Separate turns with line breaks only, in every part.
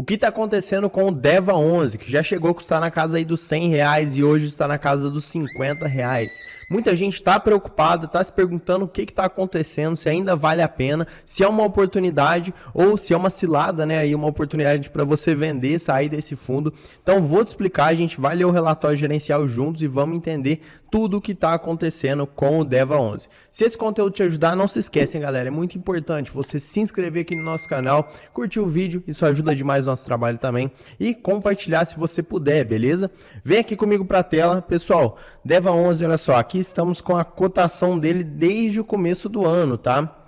que está acontecendo com o DEVA 11, que já chegou a custar na casa aí dos R$100 e hoje está na casa dos R$50. Muita gente está preocupada, está se perguntando o que está acontecendo, se ainda vale a pena, se é uma oportunidade ou se é uma cilada, né? Aí uma oportunidade para você vender, sair desse fundo. Então vou te explicar, a gente vai ler o relatório gerencial juntos e vamos entender tudo o que está acontecendo com o DEVA 11. Se esse conteúdo te ajudar, não se esquecem, galera, é muito importante você se inscrever aqui no nosso canal, curtir o vídeo, isso ajuda demais o nosso trabalho também, e compartilhar se você puder, beleza? Vem aqui comigo para a tela, pessoal, DEVA 11, olha só, aqui estamos com a cotação dele desde o começo do ano, tá?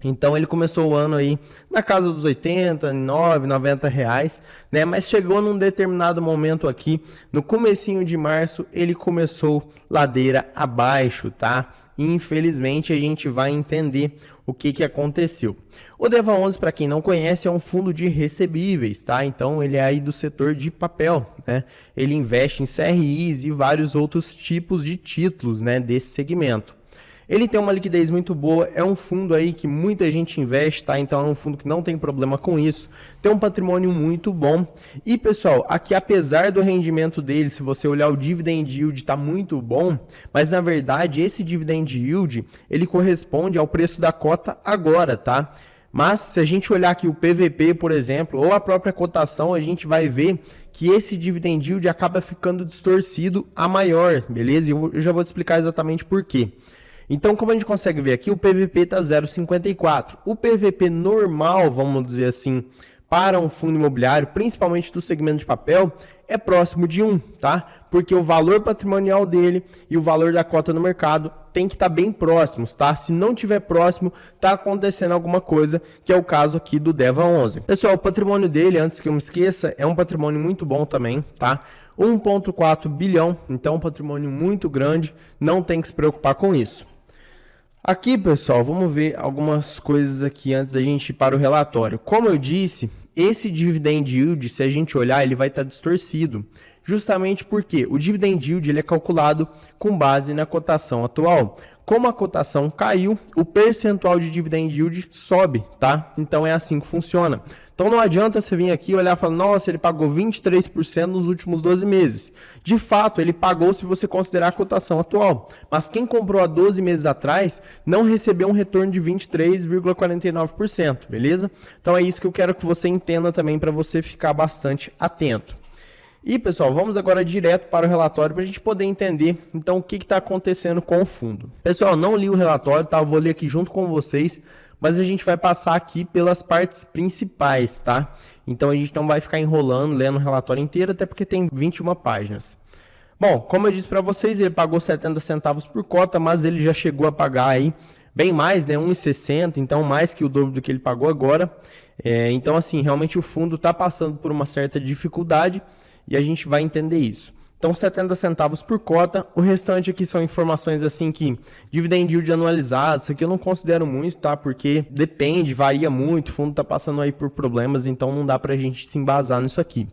Então ele começou o ano aí na casa dos 80, 90 reais, né? Mas chegou num determinado momento aqui, no comecinho de março, ele começou ladeira abaixo, tá? E infelizmente a gente vai entender o que aconteceu. O DEVA 11, para quem não conhece, é um fundo de recebíveis, tá? Então ele é aí do setor de papel, né? Ele investe em CRIs e vários outros tipos de títulos, né, desse segmento. Ele tem uma liquidez muito boa, é um fundo aí que muita gente investe, tá? Então é um fundo que não tem problema com isso, tem um patrimônio muito bom. E pessoal, aqui apesar do rendimento dele, se você olhar o dividend yield tá muito bom, mas na verdade esse dividend yield, ele corresponde ao preço da cota agora, tá? Mas se a gente olhar aqui o PVP, por exemplo, ou a própria cotação, a gente vai ver que esse dividend yield acaba ficando distorcido a maior, beleza? E eu já vou te explicar exatamente por quê. Então, como a gente consegue ver aqui, o PVP está 0,54. O PVP normal, vamos dizer assim, para um fundo imobiliário, principalmente do segmento de papel, é próximo de 1, tá? Porque o valor patrimonial dele e o valor da cota no mercado tem que estar bem próximos, tá? Se não tiver próximo, está acontecendo alguma coisa, que é o caso aqui do DEVA 11. Pessoal, o patrimônio dele, antes que eu me esqueça, é um patrimônio muito bom também, tá? 1,4 bilhão, então um patrimônio muito grande, não tem que se preocupar com isso. Aqui, pessoal, vamos ver algumas coisas aqui antes da gente ir para o relatório. Como eu disse, esse dividend yield, se a gente olhar, ele vai estar distorcido. Justamente porque o dividend yield ele é calculado com base na cotação atual. Como a cotação caiu, o percentual de dividend yield sobe, tá? Então é assim que funciona. Então não adianta você vir aqui e olhar e falar, nossa, ele pagou 23% nos últimos 12 meses. De fato, ele pagou se você considerar a cotação atual. Mas quem comprou há 12 meses atrás não recebeu um retorno de 23,49%, beleza? Então é isso que eu quero que você entenda também para você ficar bastante atento. E pessoal, vamos agora direto para o relatório para a gente poder entender então o que está acontecendo com o fundo. Pessoal, não li o relatório, tá? Eu vou ler aqui junto com vocês, mas a gente vai passar aqui pelas partes principais, tá? Então a gente não vai ficar enrolando, lendo o relatório inteiro, até porque tem 21 páginas. Bom, como eu disse para vocês, ele pagou 70 centavos por cota, mas ele já chegou a pagar aí bem mais, né? 1,60, então mais que o dobro do que ele pagou agora. Então assim, realmente o fundo está passando por uma certa dificuldade, e a gente vai entender isso. Então, 70 centavos por cota. O restante aqui são informações assim que dividend yield anualizado. Isso aqui eu não considero muito, tá? Porque depende, varia muito. O fundo está passando aí por problemas, então não dá para a gente se embasar nisso aqui.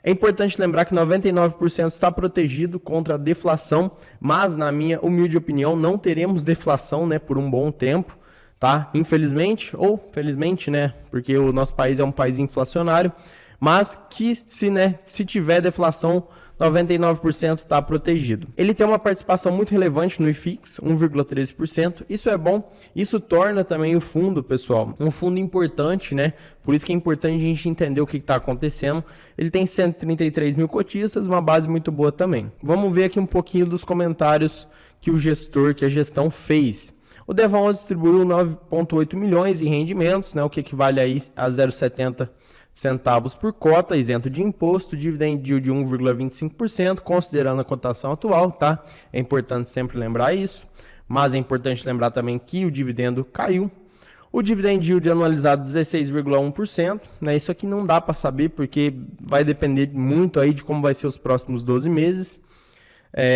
É importante lembrar que 99% está protegido contra a deflação, mas na minha humilde opinião não teremos deflação, né, por um bom tempo, tá? Infelizmente ou felizmente, né? Porque o nosso país é um país inflacionário. Mas que se tiver deflação, 99% está protegido. Ele tem uma participação muito relevante no IFIX, 1,13%. Isso é bom, isso torna também o fundo, pessoal, um fundo importante, né? Por isso que é importante a gente entender o que está acontecendo. Ele tem 133 mil cotistas, uma base muito boa também. Vamos ver aqui um pouquinho dos comentários que a gestão fez. O DEVA 11 distribuiu 9,8 milhões em rendimentos, né? O que equivale aí a 0,70 centavos por cota, isento de imposto, dividend yield de 1,25%, considerando a cotação atual, tá? É importante sempre lembrar isso, mas é importante lembrar também que o dividendo caiu. O dividend yield anualizado 16,1%, né? Isso aqui não dá para saber porque vai depender muito aí de como vai ser os próximos 12 meses.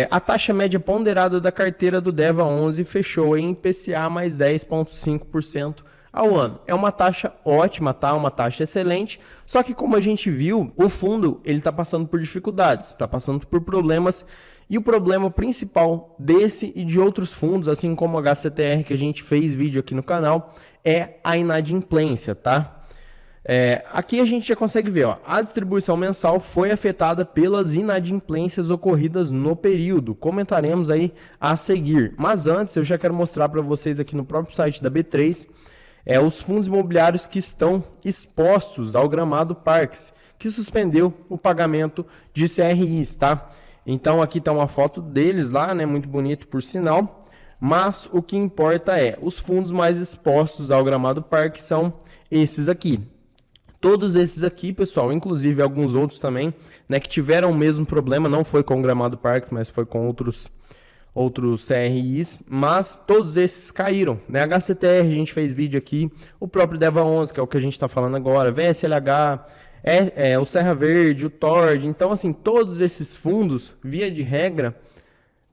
A taxa média ponderada da carteira do DEVA 11 fechou em IPCA mais 10,5% ao ano. É uma taxa ótima, tá? Uma taxa excelente, só que como a gente viu, o fundo ele está passando por dificuldades, está passando por problemas, e o problema principal desse e de outros fundos, assim como o HCTR, que a gente fez vídeo aqui no canal, é a inadimplência, tá? Aqui a gente já consegue ver, ó, a distribuição mensal foi afetada pelas inadimplências ocorridas no período. Comentaremos aí a seguir. Mas antes eu já quero mostrar para vocês aqui no próprio site da B3 os fundos imobiliários que estão expostos ao Gramado Parques, que suspendeu o pagamento de CRIs, tá? Então aqui está uma foto deles lá, né? Muito bonito por sinal. Mas o que importa os fundos mais expostos ao Gramado Parque são esses aqui. Todos esses aqui, pessoal, inclusive alguns outros também, né, que tiveram o mesmo problema, não foi com o Gramado Parques, mas foi com outros CRIs, mas todos esses caíram, né? HCTR, a gente fez vídeo aqui, o próprio DEVA11, que é o que a gente está falando agora, VSLH, o Serra Verde, o TORD, então assim, todos esses fundos, via de regra,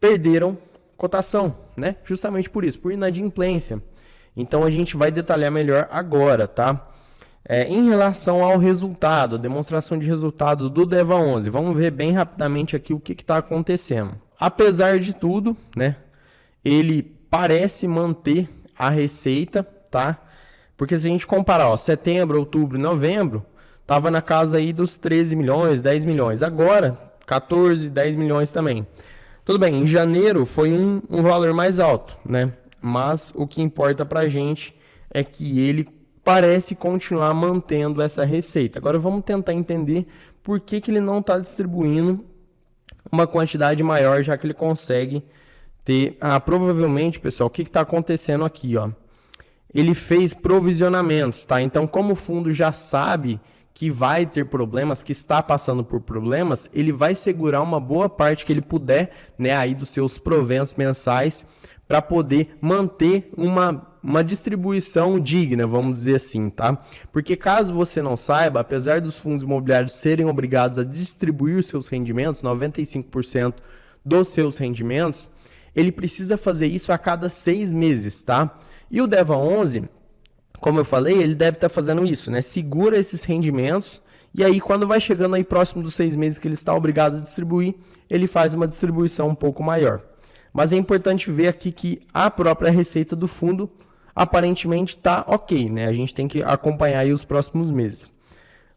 perderam cotação, né? Justamente por isso, por inadimplência. Então a gente vai detalhar melhor agora, tá? Em relação ao resultado, demonstração de resultado do DEVA11, vamos ver bem rapidamente aqui o que está acontecendo. Apesar de tudo, né, ele parece manter a receita, tá? Porque se a gente comparar, ó, setembro, outubro e novembro, estava na casa aí dos 13 milhões, 10 milhões. Agora, 14, 10 milhões também. Tudo bem, em janeiro foi um valor mais alto, né? Mas o que importa pra gente é que ele parece continuar mantendo essa receita. Agora vamos tentar entender por que ele não está distribuindo uma quantidade maior, já que ele consegue ter... provavelmente, pessoal, o que está acontecendo aqui, ó? Ele fez provisionamentos, tá? Então, como o fundo já sabe que vai ter problemas, que está passando por problemas, ele vai segurar uma boa parte que ele puder, né, aí dos seus proventos mensais, para poder manter uma distribuição digna, vamos dizer assim, tá? Porque caso você não saiba, apesar dos fundos imobiliários serem obrigados a distribuir seus rendimentos, 95% dos seus rendimentos, ele precisa fazer isso a cada 6 meses, tá? E o DEVA11, como eu falei, ele deve estar fazendo isso, né? Segura esses rendimentos e aí quando vai chegando aí próximo dos 6 meses que ele está obrigado a distribuir, ele faz uma distribuição um pouco maior. Mas é importante ver aqui que a própria receita do fundo aparentemente está ok, né? A gente tem que acompanhar aí os próximos meses.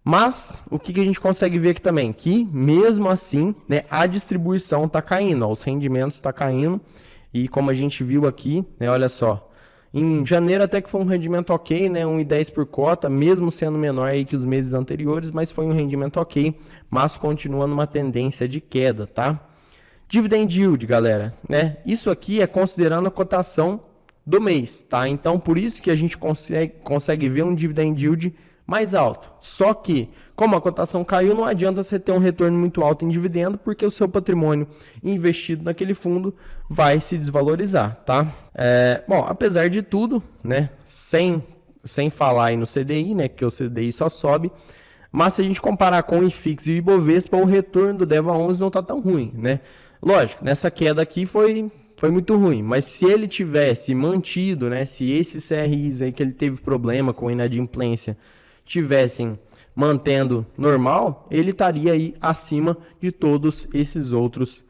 Mas o que a gente consegue ver aqui também? Que mesmo assim, né, a distribuição está caindo, ó, os rendimentos estão caindo. E como a gente viu aqui, né, olha só, em janeiro até que foi um rendimento ok, né, 1,10 por cota, mesmo sendo menor aí que os meses anteriores, mas foi um rendimento ok, mas continua numa tendência de queda, tá? Dividend yield, galera, né? Isso aqui é considerando a cotação do mês, tá? Então, por isso que a gente consegue ver um dividend yield mais alto. Só que, como a cotação caiu, não adianta você ter um retorno muito alto em dividendo, porque o seu patrimônio investido naquele fundo vai se desvalorizar, tá? Bom, apesar de tudo, né? Sem falar aí no CDI, né? Que o CDI só sobe. Mas se a gente comparar com o IFIX e o Ibovespa, o retorno do DEVA11 não está tão ruim, né? Lógico, nessa queda aqui foi muito ruim, mas se ele tivesse mantido, né, se esses CRIs aí que ele teve problema com inadimplência tivessem mantendo normal, ele estaria aí acima de todos esses outros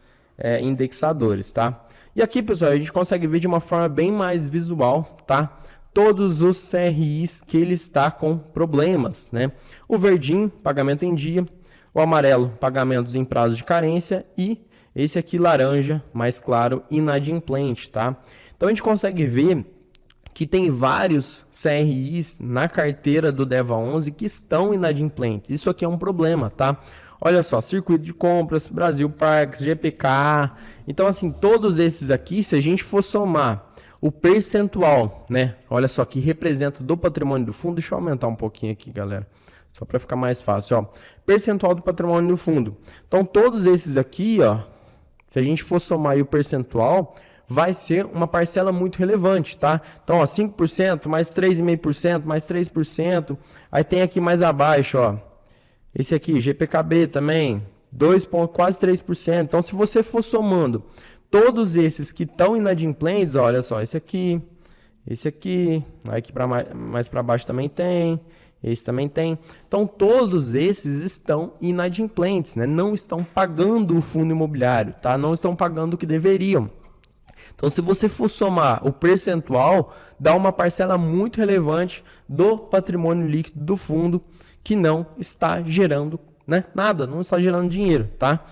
indexadores, tá? E aqui, pessoal, a gente consegue ver de uma forma bem mais visual, tá? Todos os CRIs que ele está com problemas, né? O verdinho, pagamento em dia, o amarelo, pagamentos em prazo de carência e esse aqui laranja, mais claro, inadimplente, tá? Então a gente consegue ver que tem vários CRIs na carteira do DEVA11 que estão inadimplentes. Isso aqui é um problema, tá? Olha só, Circuito de Compras, Brasil Parques, GPK. Então assim, todos esses aqui, se a gente for somar o percentual, né? Olha só, que representa do patrimônio do fundo. Deixa eu aumentar um pouquinho aqui, galera. Só para ficar mais fácil, ó. Percentual do patrimônio do fundo. Então todos esses aqui, ó, se a gente for somar aí o percentual, vai ser uma parcela muito relevante, tá? Então, ó, 5%, mais 3,5%, mais 3%. Aí tem aqui mais abaixo, ó, esse aqui, GPKB também, quase 3%. Então, se você for somando todos esses que estão inadimplentes, olha só, esse aqui, aí aqui mais para baixo também tem, esse também tem. Então, todos esses estão inadimplentes, né? Não estão pagando o fundo imobiliário, tá? Não estão pagando o que deveriam. Então, se você for somar o percentual, dá uma parcela muito relevante do patrimônio líquido do fundo que não está gerando, né, nada, não está gerando dinheiro, tá?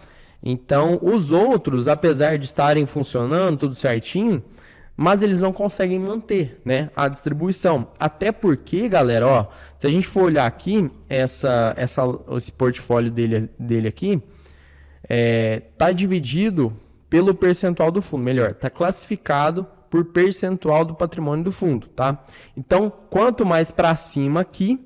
Então, os outros, apesar de estarem funcionando tudo certinho, mas eles não conseguem manter, né, a distribuição. Até porque, galera, ó, se a gente for olhar aqui, esse portfólio dele aqui, tá dividido pelo percentual do fundo, melhor, tá classificado por percentual do patrimônio do fundo, tá? Então, quanto mais para cima aqui,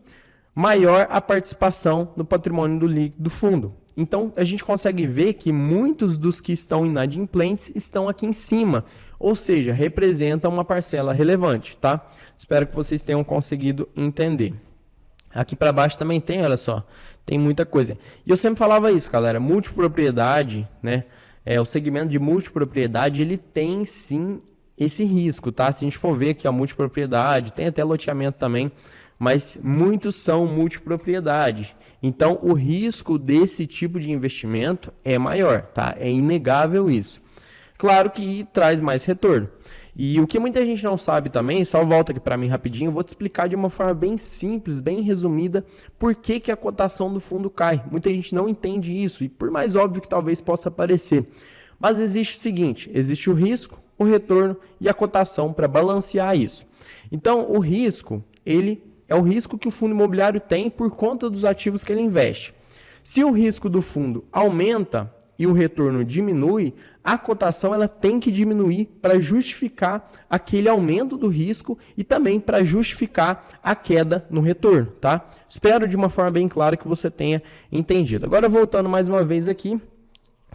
maior a participação do patrimônio do líquido do fundo. Então, a gente consegue ver que muitos dos que estão inadimplentes estão aqui em cima, ou seja, representam uma parcela relevante, tá? Espero que vocês tenham conseguido entender. Aqui para baixo também tem, olha só, tem muita coisa. E eu sempre falava isso, galera, multipropriedade, né? O segmento de multipropriedade, ele tem sim esse risco, tá? Se a gente for ver aqui a multipropriedade, tem até loteamento também, mas muitos são multipropriedade. Então, o risco desse tipo de investimento é maior, tá? É inegável isso. Claro que traz mais retorno. E o que muita gente não sabe também, só volta aqui para mim rapidinho, eu vou te explicar de uma forma bem simples, bem resumida, por que a cotação do fundo cai. Muita gente não entende isso, e por mais óbvio que talvez possa parecer. Mas existe o seguinte, existe o risco, o retorno e a cotação para balancear isso. Então, o risco, ele é o risco que o fundo imobiliário tem por conta dos ativos que ele investe. Se o risco do fundo aumenta e o retorno diminui, a cotação ela tem que diminuir para justificar aquele aumento do risco e também para justificar a queda no retorno, tá? Espero de uma forma bem clara que você tenha entendido. Agora, voltando mais uma vez aqui,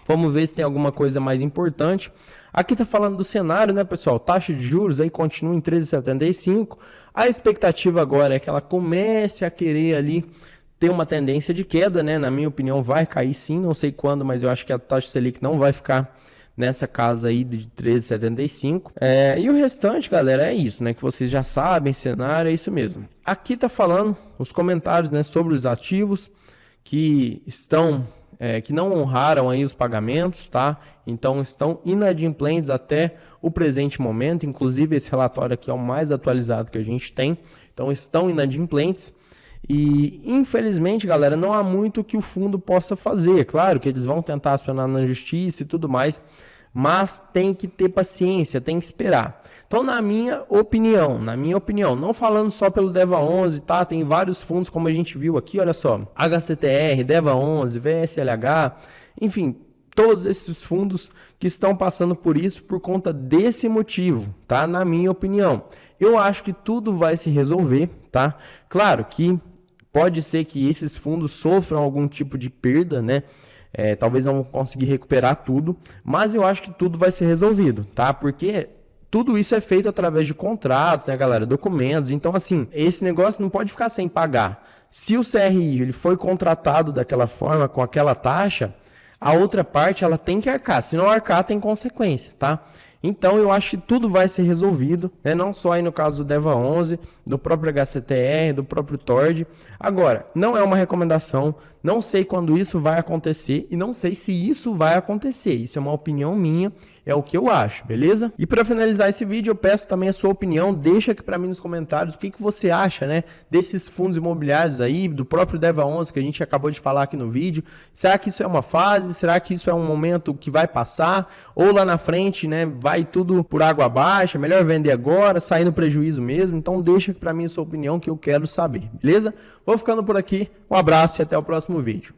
vamos ver se tem alguma coisa mais importante. Aqui está falando do cenário, né, pessoal? Taxa de juros aí continua em 13,75. A expectativa agora é que ela comece a querer ali ter uma tendência de queda, né? Na minha opinião, vai cair sim, não sei quando, mas eu acho que a taxa Selic não vai ficar nessa casa aí de 13,75. E o restante, galera, é isso, né? Que vocês já sabem, cenário, é isso mesmo. Aqui tá falando os comentários, né, sobre os ativos que estão que não honraram aí os pagamentos, tá? Então estão inadimplentes até o presente momento, inclusive esse relatório aqui é o mais atualizado que a gente tem, então estão inadimplentes e infelizmente, galera, não há muito que o fundo possa fazer. Claro que eles vão tentar acionar na justiça e tudo mais, mas tem que ter paciência, tem que esperar. Então, na minha opinião, não falando só pelo DEVA11, tá? Tem vários fundos, como a gente viu aqui, olha só, HCTR, DEVA11, VSLH, enfim, todos esses fundos que estão passando por isso por conta desse motivo, tá? Na minha opinião. Eu acho que tudo vai se resolver, tá? Claro que pode ser que esses fundos sofram algum tipo de perda, né? Talvez não conseguir recuperar tudo, mas eu acho que tudo vai ser resolvido, tá? Porque tudo isso é feito através de contratos, né, galera? Documentos. Então, assim, esse negócio não pode ficar sem pagar. Se o CRI ele foi contratado daquela forma, com aquela taxa, a outra parte ela tem que arcar. Se não arcar, tem consequência, tá? Então, eu acho que tudo vai ser resolvido, né? Não só aí no caso do DEVA11, do próprio HCTR, do próprio TORD. Agora, não é uma recomendação, não sei quando isso vai acontecer e não sei se isso vai acontecer. Isso é uma opinião minha, é o que eu acho, beleza? E para finalizar esse vídeo, eu peço também a sua opinião, deixa aqui para mim nos comentários o que você acha, né, desses fundos imobiliários aí, do próprio DEVA11 que a gente acabou de falar aqui no vídeo. Será que isso é uma fase? Será que isso é um momento que vai passar? Ou lá na frente, né, vai tudo por água abaixo, é melhor vender agora, sair no prejuízo mesmo? Então deixa aqui para mim a sua opinião que eu quero saber, beleza? Vou ficando por aqui, um abraço e até o próximo vídeo.